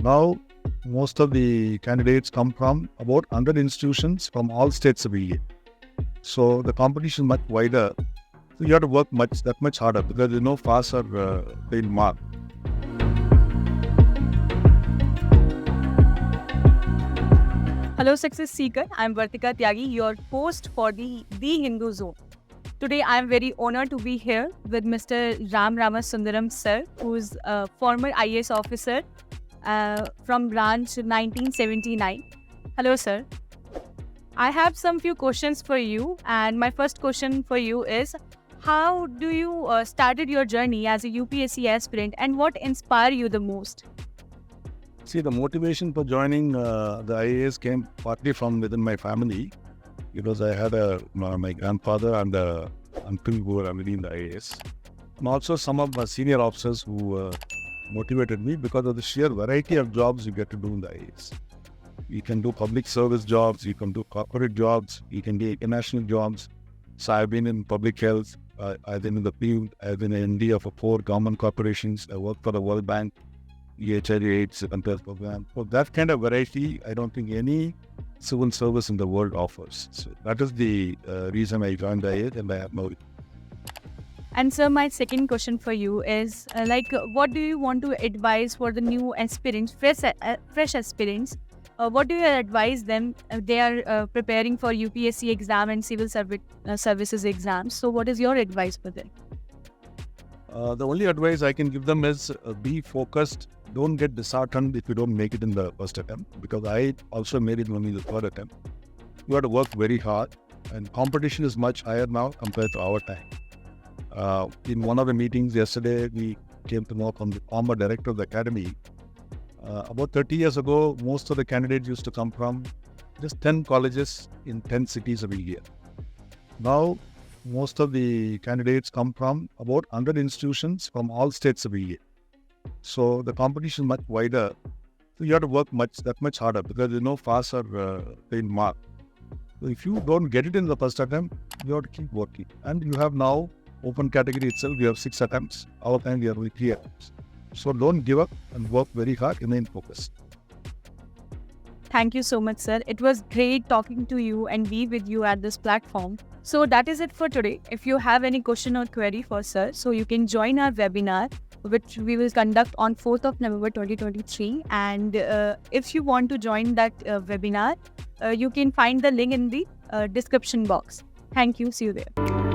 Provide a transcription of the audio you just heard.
Now, most of the candidates come from about 100 institutions from all states of India. So the competition is much wider. So you have to work that much harder because there's no pass or fail mark. Hello, Success Seeker. I'm Vartika Tyagi, your host for the HinduZone. Today, I'm very honored to be here with Mr. Ramasundaram sir, who's a former IAS officer from branch 1979. Hello, sir. I have some few questions for you, and my first question for you is, how do you started your journey as a UPSC aspirant, and what inspired you the most? See, the motivation for joining the IAS came partly from within my family, because I had my grandfather and uncle who were already in the IAS, and also some of my senior officers who motivated me because of the sheer variety of jobs you get to do in the IAS. You can do public service jobs, you can do corporate jobs, you can do international jobs. So I've been in public health, I've been in the field, I've been an MD of 4 government corporations, I work for the World Bank, HIV/AIDS control program. For that kind of variety, I don't think any civil service in the world offers. So that is the reason I joined the IAS, and I have no. And sir, my second question for you is, what do you want to advise for the new aspirants, fresh aspirants? What do you advise them? They are preparing for UPSC exam and civil services exams. So what is your advice for them? The only advice I can give them is be focused. Don't get disheartened if you don't make it in the first attempt, because I also made it only the third attempt. You have to work very hard, and competition is much higher now compared to our time. In one of the meetings yesterday, we came to know from the former director of the academy. About 30 years ago, most of the candidates used to come from just 10 colleges in 10 cities of India. Now, most of the candidates come from about 100 institutions from all states of India. So the competition is much wider. So you have to work that much harder because there's no pass or fail mark. So if you don't get it in the first attempt, you have to keep working. And you have now open category itself, you have 6 attempts. Our time we have only 3 attempts. So don't give up and work very hard, remain focused. Thank you so much, sir. It was great talking to you and be with you at this platform. So that is it for today. If you have any question or query for sir, so you can join our webinar, which we will conduct on 4th of November 2023. And if you want to join that webinar, you can find the link in the description box. Thank you. See you there.